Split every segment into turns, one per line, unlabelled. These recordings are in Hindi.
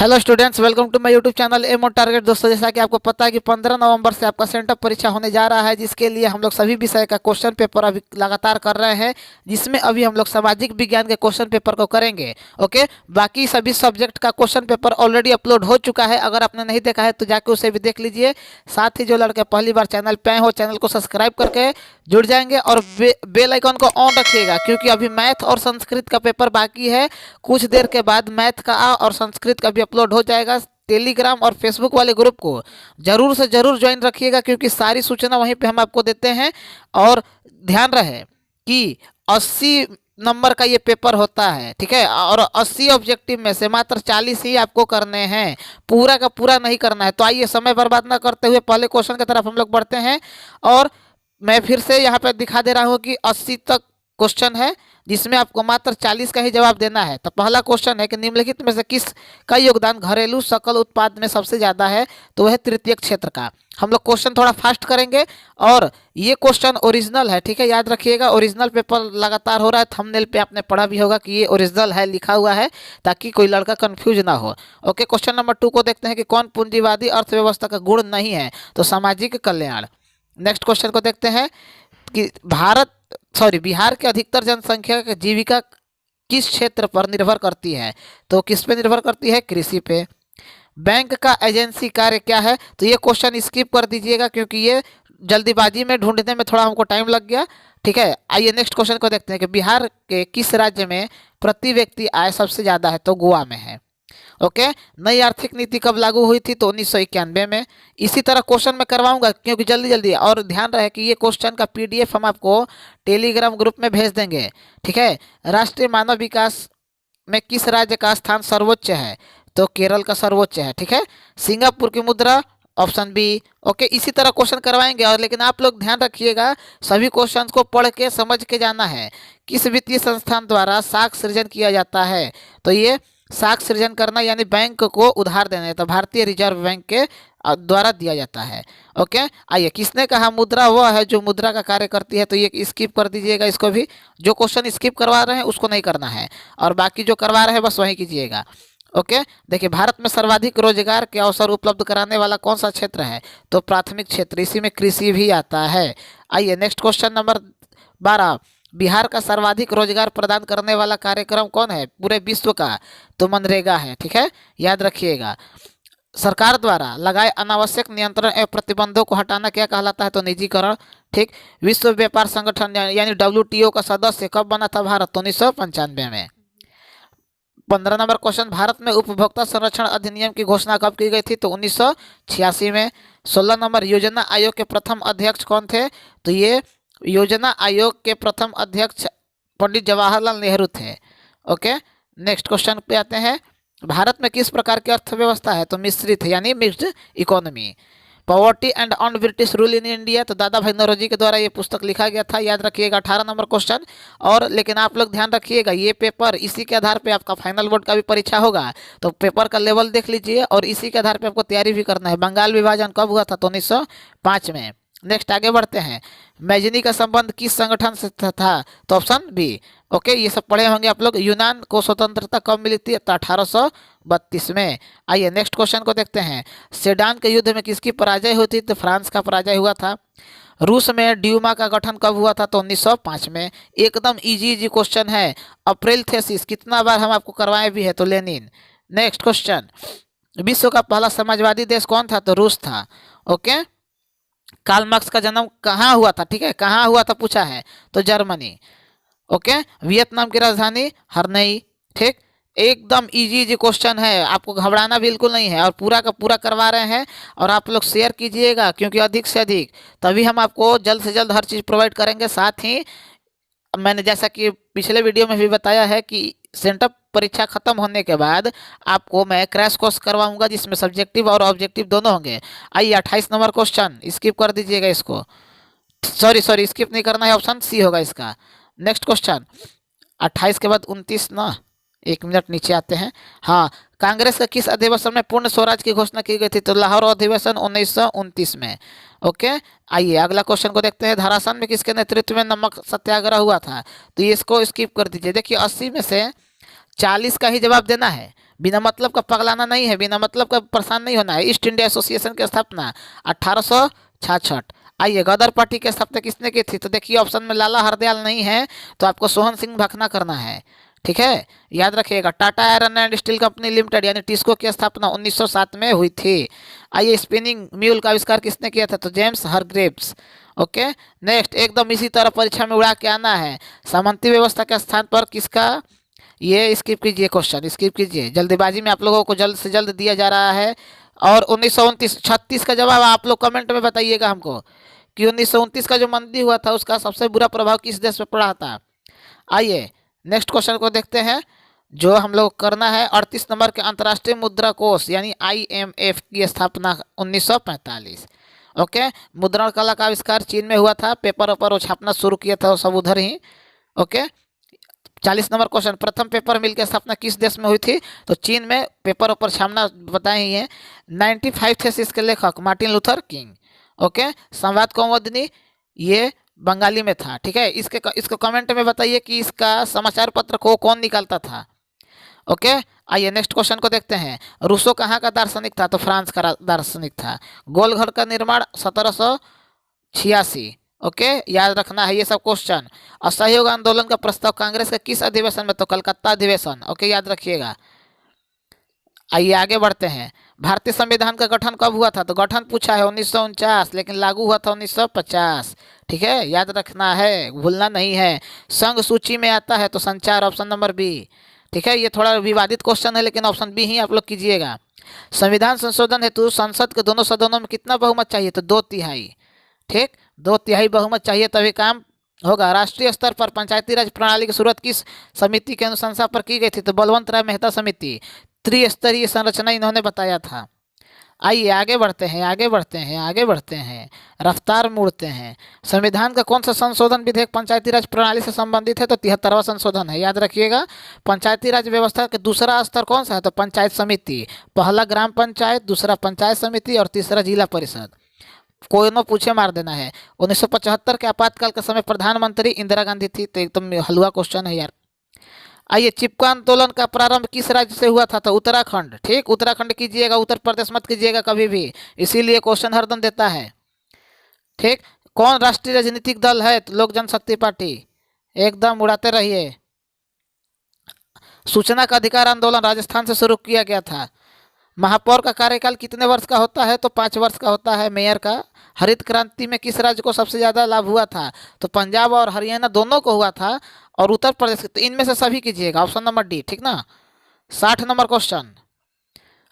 Hello students, welcome to my YouTube channel एम और टारगेट। दोस्तों, जैसा कि आपको पता है कि 15 नवंबर से आपका सेंटअप परीक्षा होने जा रहा है, जिसके लिए हम लोग सभी विषय का क्वेश्चन पेपर अभी लगातार कर रहे हैं, जिसमें अभी हम लोग सामाजिक विज्ञान के क्वेश्चन पेपर को करेंगे। ओके, बाकी सभी सब्जेक्ट का क्वेश्चन पेपर ऑलरेडी अपलोड हो चुका है। अगर आपने नहीं देखा है तो जाके उसे भी देख लीजिए। साथ ही जो लड़के पहली बार चैनल पे आए हो, चैनल को सब्सक्राइब करके जुड़ जाएंगे और बेल आइकन को ऑन रखिएगा, क्योंकि अभी मैथ और संस्कृत का पेपर बाकी है। कुछ देर के बाद मैथ का और संस्कृत का भी अपलोड हो जाएगा। टेलीग्राम और फेसबुक वाले ग्रुप को जरूर से जरूर ज्वाइन रखिएगा, क्योंकि सारी सूचना वहीं पे हम आपको देते हैं। और ध्यान रहे कि 80 नंबर का ये पेपर होता है, ठीक है, और 80 ऑब्जेक्टिव में से मात्र 40 ही आपको करने हैं, पूरा का पूरा नहीं करना है। तो आइए समय बर्बाद ना करते हुए पहले क्वेश्चन की तरफ हम लोग बढ़ते हैं। और मैं फिर से यहाँ पे दिखा दे रहा हूँ कि 80 तक क्वेश्चन है, जिसमें आपको मात्र 40 का ही जवाब देना है। तो पहला क्वेश्चन है कि निम्नलिखित में से किस का योगदान घरेलू सकल उत्पाद में सबसे ज़्यादा है? तो वह तृतीयक क्षेत्र का। हम लोग क्वेश्चन थोड़ा फास्ट करेंगे, और ये क्वेश्चन ओरिजिनल है, ठीक है, याद रखिएगा। ओरिजिनल पेपर लगातार हो रहा है, थंबनेल पे आपने पढ़ा भी होगा कि ये ओरिजिनल है, लिखा हुआ है, ताकि कोई लड़का कंफ्यूज ना हो। ओके, क्वेश्चन नंबर 2 को देखते हैं कि कौन पूंजीवादी अर्थव्यवस्था का गुण नहीं है? तो सामाजिक कल्याण। नेक्स्ट क्वेश्चन को देखते हैं कि बिहार के अधिकतर जनसंख्या की जीविका किस क्षेत्र पर निर्भर करती है? तो किस पे निर्भर करती है? कृषि पे। बैंक का एजेंसी कार्य क्या है? तो ये क्वेश्चन स्किप कर दीजिएगा, क्योंकि ये जल्दीबाजी में ढूंढने में थोड़ा हमको टाइम लग गया, ठीक है। आइए नेक्स्ट क्वेश्चन को देखते हैं कि बिहार के किस राज्य में प्रति व्यक्ति आय सबसे ज़्यादा है? तो गोवा में है। ओके, नई आर्थिक नीति कब लागू हुई थी? तो 1991 में। इसी तरह क्वेश्चन मैं करवाऊंगा, क्योंकि जल्दी जल्दी। और ध्यान रहे कि ये क्वेश्चन का पीडीएफ हम आपको टेलीग्राम ग्रुप में भेज देंगे, ठीक है। राष्ट्रीय मानव विकास में किस राज्य का स्थान सर्वोच्च है? तो केरल का सर्वोच्च है, ठीक है। सिंगापुर की मुद्रा, ऑप्शन बी। ओके, इसी तरह क्वेश्चन करवाएंगे। और लेकिन आप लोग ध्यान रखिएगा, सभी क्वेश्चन को पढ़ के समझ के जाना है। किस वित्तीय संस्थान द्वारा साख सृजन किया जाता है? तो ये साख सृजन करना यानी बैंक को उधार देना, तो भारतीय रिजर्व बैंक के द्वारा दिया जाता है। ओके, आइए, किसने कहा मुद्रा वह है जो मुद्रा का कार्य करती है? तो ये स्किप कर दीजिएगा, इसको भी। जो क्वेश्चन स्किप करवा रहे हैं उसको नहीं करना है, और बाकी जो करवा रहे हैं बस वही कीजिएगा। ओके, देखिए, भारत में सर्वाधिक रोजगार के अवसर उपलब्ध कराने वाला कौन सा क्षेत्र है? तो प्राथमिक क्षेत्र, इसी में कृषि भी आता है। आइए नेक्स्ट क्वेश्चन नंबर 12, बिहार का सर्वाधिक रोजगार प्रदान करने वाला कार्यक्रम कौन है पूरे विश्व का? तो मनरेगा है, ठीक है, याद रखिएगा। सरकार द्वारा लगाए अनावश्यक नियंत्रण एवं प्रतिबंधों को हटाना क्या कहलाता है? तो निजीकरण, ठीक। विश्व व्यापार संगठन यानी WTO का सदस्य कब बना था भारत? तो 1995 में। 15 नंबर क्वेश्चन, भारत में उपभोक्ता संरक्षण अधिनियम की घोषणा कब की गई थी? तो 1986 में। 16 नंबर, योजना आयोग के प्रथम अध्यक्ष कौन थे? तो ये योजना आयोग के प्रथम अध्यक्ष पंडित जवाहरलाल नेहरू थे। ओके, नेक्स्ट क्वेश्चन पे आते हैं। भारत में किस प्रकार की अर्थव्यवस्था है? तो मिश्रित है, यानी mixed economy. Poverty and on British rule in India, तो दादा भाई नौरोजी के द्वारा ये पुस्तक लिखा गया था, याद रखिएगा। 18 नंबर क्वेश्चन। और लेकिन आप लोग ध्यान रखिएगा, ये पेपर इसी के आधार पे आपका फाइनल बोर्ड का भी परीक्षा होगा, तो पेपर का लेवल देख लीजिए, और इसी के आधार पे आपको तैयारी भी करना है। बंगाल विभाजन कब हुआ था? तो 1905 में। नेक्स्ट आगे बढ़ते हैं। मैजनी का संबंध किस संगठन से था? तो ऑप्शन बी। ओके, ये सब पढ़े होंगे आप लोग। यूनान को स्वतंत्रता कब मिली थी? तो 1832 में। आइए नेक्स्ट क्वेश्चन को देखते हैं। सेडान के युद्ध में किसकी पराजय हुई थी? तो फ्रांस का पराजय हुआ था। रूस में ड्यूमा का गठन कब हुआ था? तो 1905 में। एकदम इजी इजी क्वेश्चन है। अप्रैल थेसिस कितना बार हम आपको करवाए भी है? तो लेनिन। नेक्स्ट क्वेश्चन, विश्व का पहला समाजवादी देश कौन था? तो रूस था। ओके, कार्ल मार्क्स का जन्म कहाँ हुआ था? ठीक है, कहाँ हुआ था पूछा है, तो जर्मनी। ओके, वियतनाम की राजधानी हरनई, ठीक। एकदम इजी इजी क्वेश्चन है, आपको घबराना बिल्कुल नहीं है, और पूरा का पूरा करवा रहे हैं। और आप लोग शेयर कीजिएगा, क्योंकि अधिक से अधिक, तभी हम आपको जल्द से जल्द हर चीज़ प्रोवाइड करेंगे। साथ ही मैंने जैसा कि पिछले वीडियो में भी बताया है कि सेंटअप परीक्षा खत्म होने के बाद आपको मैं क्रैश कोर्स करवाऊंगा, जिसमें सब्जेक्टिव और ऑब्जेक्टिव दोनों होंगे। आइए 28 नंबर क्वेश्चन, स्किप कर दीजिएगा इसको। सॉरी, स्किप नहीं करना है, ऑप्शन सी होगा इसका। नेक्स्ट क्वेश्चन, 28 के बाद 29 ना, एक मिनट नीचे आते हैं। हाँ, कांग्रेस का किस अधिवेशन में पूर्ण स्वराज की घोषणा की गई थी? तो लाहौर अधिवेशन 1929 में। ओके, आइए अगला क्वेश्चन को देखते हैं। धारासन में किसके नेतृत्व में नमक सत्याग्रह हुआ था? तो ये इसको स्किप कर दीजिए। देखिए, 80 में से 40 का ही जवाब देना है, बिना मतलब का पगलाना नहीं है, बिना मतलब का परेशान नहीं होना है। ईस्ट इंडिया एसोसिएशन की स्थापना 1866। आइए, गदर पार्टी की स्थापना किसने की थी? तो देखिए ऑप्शन में लाला हरदयाल नहीं है, तो आपको सोहन सिंह भखना करना है। ठीक है, याद रखिएगा। Tata iron and steel company limited यानी टिस्को की स्थापना 1907 में हुई थी। आइए, स्पिनिंग म्यूल का आविष्कार किसने किया था? तो जेम्स हरग्रीव्स। ओके, नेक्स्ट, एकदम इसी तरह परीक्षा में उड़ा के आना है। सामंती व्यवस्था के स्थान पर किसका? ये स्किप कीजिए, क्वेश्चन स्किप कीजिए, जल्दीबाजी में आप लोगों को जल्द से जल्द दिया जा रहा है। और 1929 का जवाब आप लोग कमेंट में बताइएगा हमको कि 1929 का जो मंदी हुआ था उसका सबसे बुरा प्रभाव किस देश पे पड़ा था। आइए नेक्स्ट क्वेश्चन को देखते हैं, जो हम लोग करना है 38 नंबर के अंतर्राष्ट्रीय मुद्रा कोष यानी IMF की स्थापना 1945। ओके, मुद्रण कला का आविष्कार चीन में हुआ था, पेपर पर वो छापना शुरू किया था वो सब उधर ही। ओके, 40 नंबर क्वेश्चन, प्रथम पेपर मिल की स्थापना किस देश में हुई थी? तो चीन में पेपर ऊपर छापना बताए ही है। 95 थेसिस के लेखक मार्टिन लूथर किंग। ओके, संवाद कौमुदी ये बंगाली में था। ठीक है, इसको कमेंट में बताइए कि इसका समाचार पत्र को कौन निकालता था। ओके, आइए नेक्स्ट क्वेश्चन को देखते हैं। रूसो कहाँ का दार्शनिक था? तो फ्रांस का दार्शनिक था। गोलघर का निर्माण 1786। ओके, याद रखना है ये सब क्वेश्चन। असहयोग आंदोलन का प्रस्ताव कांग्रेस के किस अधिवेशन में? तो कलकत्ता अधिवेशन। ओके, याद रखिएगा। आइए आगे बढ़ते हैं। भारतीय संविधान का गठन कब हुआ था? तो गठन पूछा है 1949, लेकिन लागू हुआ था 1950। ठीक है, याद रखना है, भूलना नहीं है। संघ सूची में आता है तो संचार, ऑप्शन नंबर बी। ठीक है, ये थोड़ा विवादित क्वेश्चन है लेकिन ऑप्शन बी ही आप लोग कीजिएगा। संविधान संशोधन हेतु संसद के दोनों सदनों में कितना बहुमत चाहिए? तो 2/3। ठीक, 2/3 बहुमत चाहिए तभी काम होगा। राष्ट्रीय स्तर पर पंचायती राज प्रणाली की शुरुआत किस समिति के अनुशंसा पर की गई थी? तो बलवंत राय मेहता समिति। त्रिस्तरीय संरचना इन्होंने बताया था। आइए आगे बढ़ते हैं, आगे बढ़ते हैं, आगे बढ़ते हैं, रफ्तार मोड़ते हैं। संविधान का कौन सा संशोधन विधेयक पंचायती राज प्रणाली से संबंधित है? तो 73वां संशोधन है, याद रखिएगा। पंचायती राज व्यवस्था के दूसरा स्तर कौन सा है? तो पंचायत समिति। पहला ग्राम पंचायत, दूसरा पंचायत समिति और तीसरा जिला परिषद। कोई न पूछे मार देना है। 1975 के आपातकाल के समय प्रधानमंत्री इंदिरा गांधी थी। तो एकदम हलवा क्वेश्चन है यार। आइए, चिपको आंदोलन का प्रारंभ किस राज्य से हुआ था? तो उत्तराखंड। ठीक, उत्तराखंड कीजिएगा, उत्तर प्रदेश मत कीजिएगा कभी भी, इसीलिए क्वेश्चन हरदम देता है। ठीक, कौन राष्ट्रीय राजनीतिक दल है? तो लोक जनशक्ति पार्टी। एकदम उड़ाते रहिए। सूचना का अधिकार आंदोलन राजस्थान से शुरू किया गया था। महापौर का कार्यकाल कितने वर्ष का होता है? तो 5 वर्ष का होता है मेयर का। हरित क्रांति में किस राज्य को सबसे ज़्यादा लाभ हुआ था? तो पंजाब और हरियाणा दोनों को हुआ था, और उत्तर प्रदेश। तो इनमें से सभी कीजिएगा, ऑप्शन नंबर डी। ठीक ना। 60 नंबर क्वेश्चन,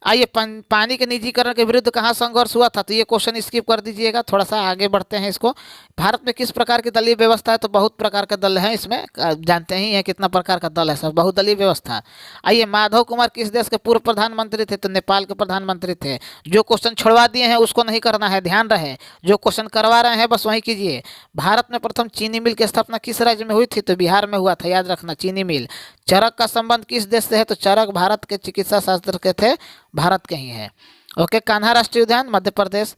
आइए, पानी के निजीकरण के विरुद्ध कहाँ संघर्ष हुआ था? तो ये क्वेश्चन स्किप कर दीजिएगा, थोड़ा सा आगे बढ़ते हैं इसको। भारत में किस प्रकार की दलीय व्यवस्था है? तो बहुत प्रकार के दल हैं इसमें, जानते ही हैं कितना प्रकार का दल है, सब बहुदलीय व्यवस्था। आइए, माधव कुमार किस देश के पूर्व प्रधानमंत्री थे? तो नेपाल के प्रधानमंत्री थे। जो क्वेश्चन छुड़वा दिए हैं उसको नहीं करना है, ध्यान रहे। जो क्वेश्चन करवा रहे हैं बस वही कीजिए। भारत में प्रथम चीनी मिल की स्थापना किस राज्य में हुई थी? तो बिहार में हुआ था, याद रखना, चीनी मिल। चरक का संबंध किस देश से है? तो चरक भारत के चिकित्सा शास्त्र के थे, भारत के ही है। ओके, कान्हा राष्ट्रीय उद्यान Madhya Pradesh.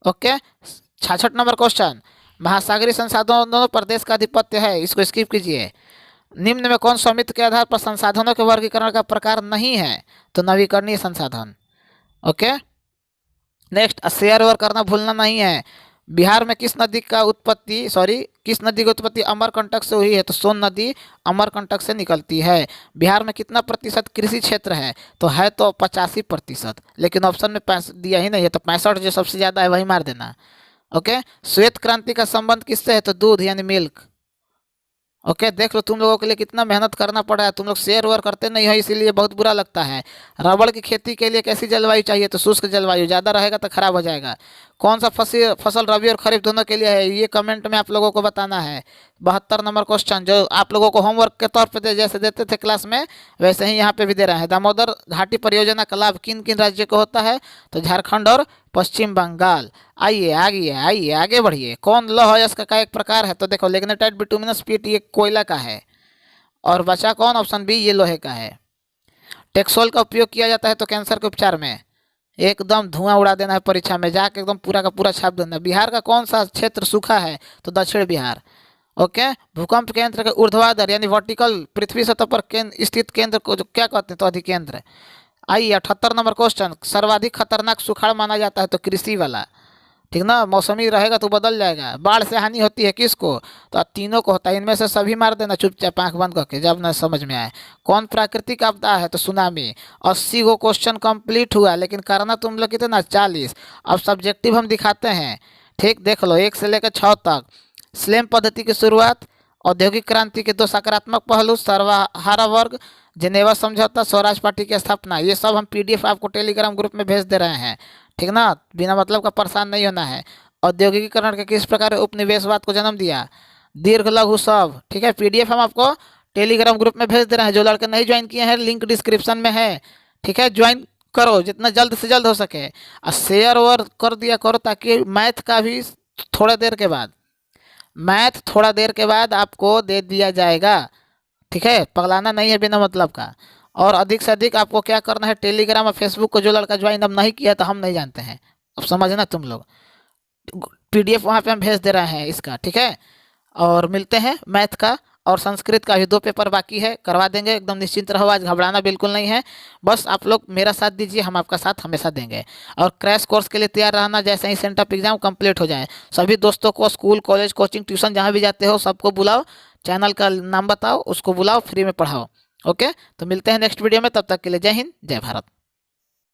Okay, 66 number question, महासागरीय संसाधनों पर देश का आधिपत्य है, इसको स्किप कीजिए। निम्न में कौन स्वामित्व के आधार पर संसाधनों के वर्गीकरण का प्रकार नहीं है? तो नवीकरणीय संसाधन। ओके, नेक्स्ट, शेयर ओवर करना भूलना नहीं है। बिहार में किस नदी की उत्पत्ति अमरकंटक से हुई है? तो सोन नदी अमरकंटक से निकलती है। बिहार में कितना प्रतिशत कृषि क्षेत्र है? तो है तो 85%, लेकिन ऑप्शन में दिया ही नहीं है, तो 65 जो सबसे ज़्यादा है वही मार देना। ओके, श्वेत क्रांति का संबंध किससे है? तो दूध यानी मिल्क। ओके, देख लो तुम लोगों के लिए कितना मेहनत करना पड़ा है, तुम लोग शेयर वेयर करते नहीं हो इसीलिए बहुत बुरा लगता है। रबड़ की खेती के लिए कैसी जलवायु चाहिए? तो शुष्क जलवायु, ज़्यादा रहेगा तो खराब हो जाएगा। कौन सा फसल रबी और खरीफ दोनों के लिए है? ये कमेंट में आप लोगों को बताना है। 72 नंबर क्वेश्चन, जो आप लोगों को होमवर्क के तौर पर जैसे देते थे क्लास में वैसे ही यहाँ पे भी दे रहे हैं। दामोदर घाटी परियोजना का लाभ किन किन राज्यों को होता है? तो झारखंड और पश्चिम बंगाल। आइए आइए आइए आगे बढ़िए। कौन लौह अयस्क का एक प्रकार है? तो देखो, लिग्नाइट बिटुमिनस पीट ये कोयला का है, और बचा कौन? ऑप्शन बी, ये लोहे का है। टेक्सोल का उपयोग किया जाता है तो कैंसर के उपचार में। एकदम धुआं उड़ा देना है परीक्षा में जाके, एकदम पूरा का पूरा छाप देना। बिहार का कौन सा क्षेत्र सूखा है? तो दक्षिण बिहार। ओके। भूकंप केंद्र के ऊर्ध्वाधर यानी वर्टिकल पृथ्वी सतह पर स्थित केंद्र को जो क्या कहते हैं, तो अधिकेंद्र। आइए 78 नंबर क्वेश्चन, सर्वाधिक खतरनाक सुखाड़ माना जाता है तो कृषि वाला, ठीक ना। मौसमी रहेगा तो बदल जाएगा। बाढ़ से हानि होती है किसको, तो तीनों को होता है। इनमें से सभी मार देना चुपचाप आंख बंद करके जब ना समझ में आए। कौन प्राकृतिक आपदा है, तो सुनामी। 80 गो क्वेश्चन कंप्लीट हुआ, लेकिन करना तुम लोग कितना 40। अब सब्जेक्टिव हम दिखाते हैं, ठीक देख लो 1 से लेकर 6 तक। स्लेम पद्धति की शुरुआत, औद्योगिक क्रांति के 2 सकारात्मक पहलू, सर्वहारा वर्ग, जिनेवा समझौता, स्वराज पार्टी की स्थापना, ये सब हम पीडीएफ आपको टेलीग्राम ग्रुप में भेज दे रहे हैं, ठीक ना। बिना मतलब का परेशान नहीं होना है। औद्योगिकीकरण के किस प्रकार उपनिवेशवाद को जन्म दिया, दीर्घ लघु सब, ठीक है। पीडीएफ हम आपको टेलीग्राम ग्रुप में भेज दे रहे हैं। जो लड़के नहीं ज्वाइन किए हैं, लिंक डिस्क्रिप्शन में है, ठीक है। ज्वाइन करो जितना जल्द से जल्द हो सके, और शेयर और कर दिया करो, ताकि मैथ का भी थोड़ा देर के बाद आपको दे दिया जाएगा, ठीक है। पगलाना नहीं है बिना मतलब का। और अधिक से अधिक आपको क्या करना है, टेलीग्राम और फेसबुक को जो लड़का ज्वाइन अब नहीं किया तो हम नहीं जानते हैं, अब समझना तुम लोग। पीडीएफ वहाँ पे हम भेज दे रहे हैं इसका, ठीक है। और मिलते हैं मैथ का और संस्कृत का भी 2 पेपर बाकी है, करवा देंगे, एकदम निश्चिंत रहो। आज घबराना बिल्कुल नहीं है, बस आप लोग मेरा साथ दीजिए, हम आपका साथ हमेशा देंगे। और क्रैश कोर्स के लिए तैयार रहना, जैसे ही सेंटअप एग्जाम कंप्लीट हो जाए। सभी दोस्तों को स्कूल कॉलेज कोचिंग ट्यूशन जहाँ भी जाते हो सबको बुलाओ, चैनल का नाम बताओ, उसको बुलाओ, फ्री में पढ़ाओ। ओके, तो मिलते हैं नेक्स्ट वीडियो में, तब तक के लिए जय हिंद जय भारत।